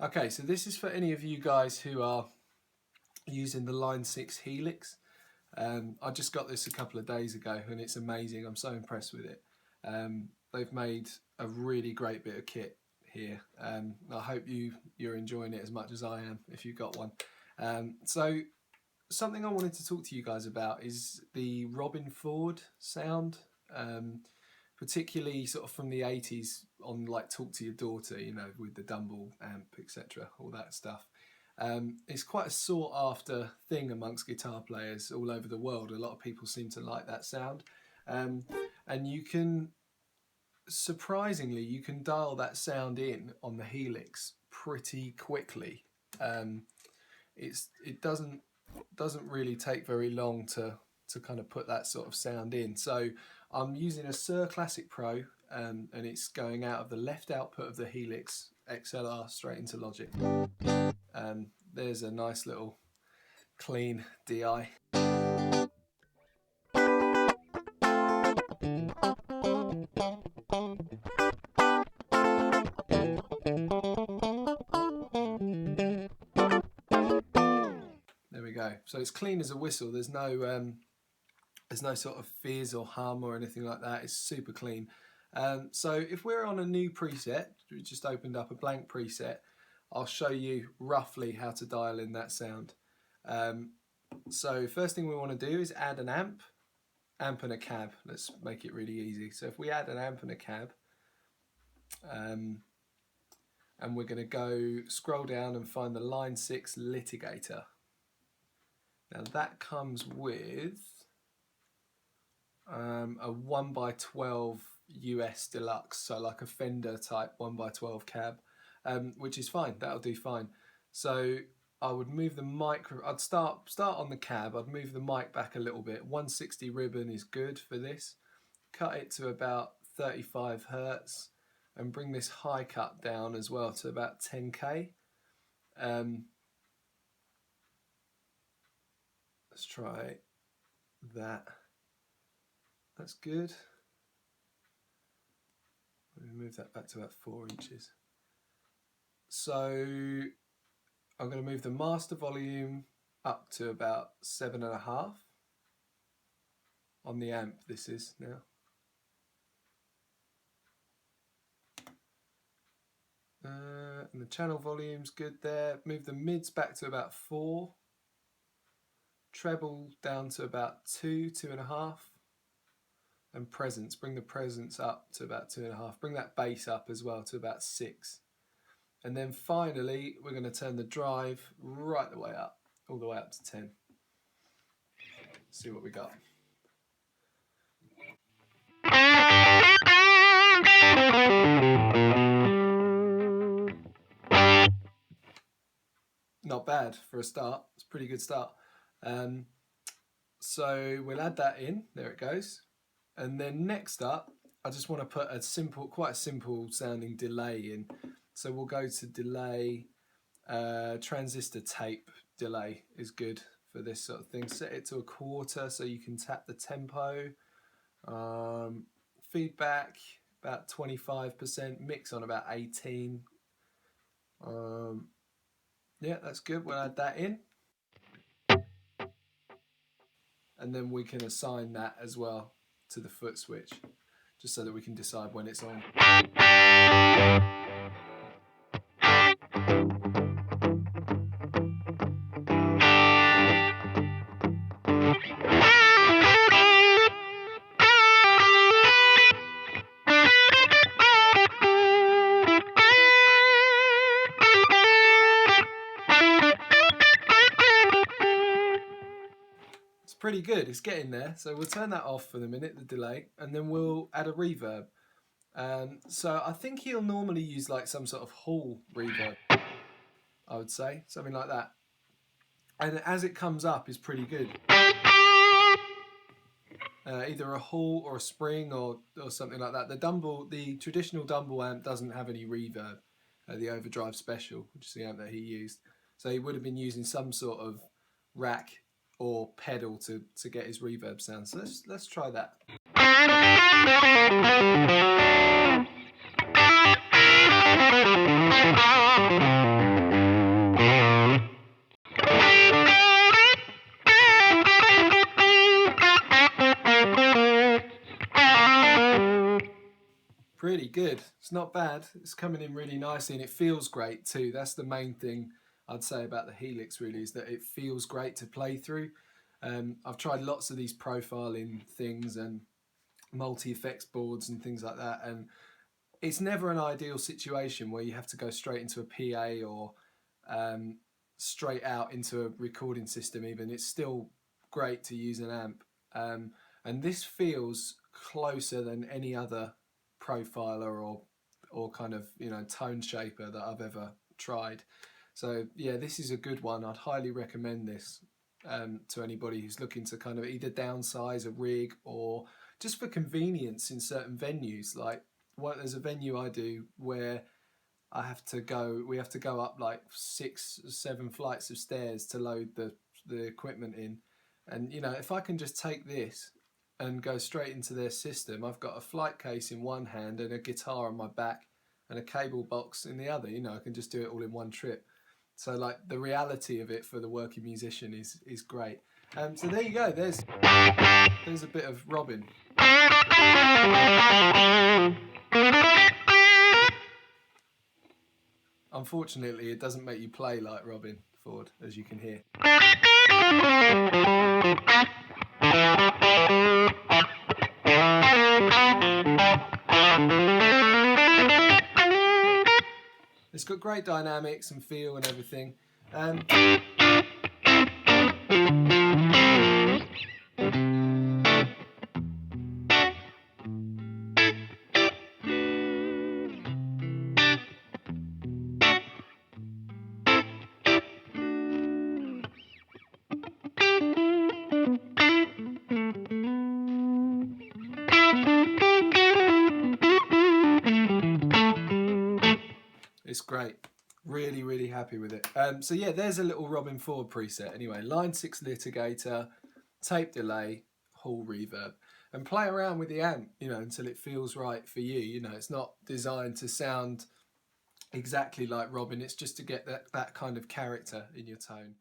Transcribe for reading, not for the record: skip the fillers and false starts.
Okay, so this is for any of you guys who are using the Line 6 Helix. I just got this a couple of days ago and it's amazing. I'm so impressed with it. They've made a really great bit of kit here. I hope you're enjoying it as much as I am if you've got one. So something I wanted to talk to you guys about is the Robben Ford sound, particularly sort of from the 80s on like Talk to Your Daughter, you know, with the Dumble amp, etc., all that stuff. It's quite a sought after thing amongst guitar players all over the world. A lot of people seem to like that sound. And you can, surprisingly, you can dial that sound in on the Helix pretty quickly. It doesn't really take very long to kind of put that sort of sound in. So I'm using a Sir Classic Pro, and it's going out of the left output of the Helix XLR straight into Logic. There's a nice little clean DI. There we go. So it's clean as a whistle. There's no sort of fizz or hum or anything like that. It's super clean. So if we're on a new preset, we just opened up a blank preset, I'll show you roughly how to dial in that sound. So first thing we want to do is add an amp and a cab. Let's make it really easy. So if we add an amp and a cab, and we're going to go scroll down and find the Line 6 Litigator. Now that comes with a 1x12 US Deluxe, so like a Fender type 1x12 cab, which is fine. That'll do fine. So I would move the mic. I'd start on the cab. I'd move the mic back a little bit. 160 ribbon is good for this. Cut it to about 35 Hertz and bring this high cut down as well to about 10k. Let's try that. That's good. Let me move that back to about 4 inches. So I'm going to move the master volume up to about 7.5 on the amp. This is now. And the channel volume's good there. Move the mids back to about 4. Treble down to about 2.5. And presence, bring the presence up to about 2.5. Bring that bass up as well to about 6. And then finally, we're going to turn the drive right the way up, all the way up to 10. See what we got. Not bad for a start. It's a pretty good start. So we'll add that in. There it goes. And then next up, I just want to put a simple, quite a simple sounding delay in. So we'll go to delay. Transistor tape delay is good for this sort of thing. Set it to 1/4 so you can tap the tempo. Feedback about 25%. Mix on about 18. Yeah, that's good. We'll add that in. And then we can assign that as well to the foot switch, just so that we can decide when it's on. Pretty good, it's getting there. So we'll turn that off for the minute, the delay, and then we'll add a reverb. So I think he'll normally use like some sort of hall reverb, I would say, something like that. And as it comes up is pretty good. Either a hall or a spring or something like that. The traditional Dumble amp doesn't have any reverb, the Overdrive Special, which is the amp that he used. So he would have been using some sort of rack or pedal to get his reverb sound. So let's try that. good. It's not bad. It's coming in really nicely and it feels great too. That's the main thing I'd say about the Helix really, is that it feels great to play through. I've tried lots of these profiling things and multi-effects boards and things like that, and it's never an ideal situation where you have to go straight into a PA or straight out into a recording system even. It's still great to use an amp. And this feels closer than any other profiler or kind of, you know, tone shaper that I've ever tried. So yeah, this is a good one. I'd highly recommend this to anybody who's looking to kind of either downsize a rig or just for convenience in certain venues. Like, there's a venue I do where we have to go up like 6 or 7 flights of stairs to load the equipment in. And you know, if I can just take this and go straight into their system, I've got a flight case in one hand and a guitar on my back and a cable box in the other. You know, I can just do it all in one trip. So like, the reality of it for the working musician is great. So there you go. There's a bit of Robben. Unfortunately, it doesn't make you play like Robben Ford, as you can hear. It's got great dynamics and feel and everything. It's great. Really, really happy with it. So yeah, there's a little Robben Ford preset. Anyway, line 6 litigator, tape delay, hall reverb, and play around with the amp, you know, until it feels right for you. You know, it's not designed to sound exactly like Robben. It's just to get that kind of character in your tone.